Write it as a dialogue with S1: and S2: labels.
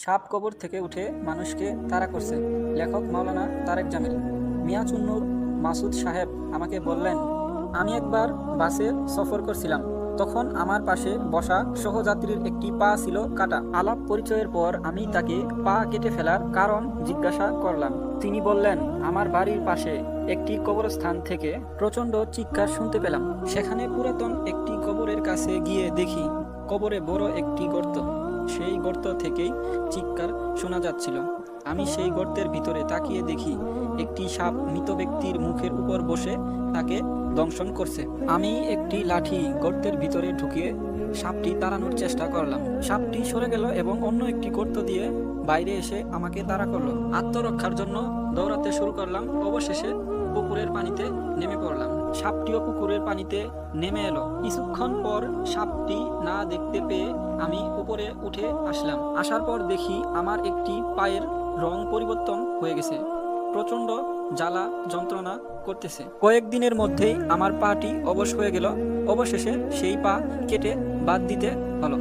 S1: সাপ কবর থেকে উঠে মানুষকে তাড়া করছে। লেখক মাওলানা তারেক জামিল। মিয়া চুন্নুর মাসুদ সাহেব আমাকে বললেন, আমি একবার বাসে সফর করছিলাম। তখন আমার পাশে বসা সহযাত্রীর একটি পা ছিল কাটা। আলাপ পরিচয়ের পর আমি তাকে পা কেটে ফেলার কারণ জিজ্ঞাসা করলাম। তিনি বললেন, আমার বাড়ির পাশে একটি কবরস্থান থেকে প্রচণ্ড চিৎকার শুনতে পেলাম। সেখানে পুরাতন একটি কবরের কাছে গিয়ে দেখি কবরে বড় একটি গর্ত। সেই গর্ত থেকেই চিৎকার শোনা যাচ্ছিল। আমি সেই গর্তের ভিতরে তাকিয়ে দেখি একটি সাপ মৃত ব্যক্তির মুখের উপর বসে তাকে দংশন করছে। আমি একটি লাঠি গর্তের ভিতরে ঢুকিয়ে সাপটি তাড়ানোর চেষ্টা করলাম। সাপটি সরে গেল এবং অন্য একটি গর্ত দিয়ে বাইরে এসে আমাকে তাড়া করলো। আত্মরক্ষার জন্য দৌড়াতে শুরু করলাম। অবশেষে পুকুরের পানিতে নেমে পড়লাম। সাপটিও পুকুরের পানিতে নেমে এলো। কিছুক্ষণ পর সাপটি না দেখতে পেয়ে আমি উপরে উঠে আসলাম। আসার পর দেখি আমার একটি পায়ের রং পরিবর্তন হয়ে গেছে। প্রচণ্ড জ্বালা যন্ত্রণা করতেছে। কয়েকদিনের মধ্যেই আমার পাটি অবশ হয়ে গেল। অবশেষে সেই পা কেটে বাদ দিতে হলো।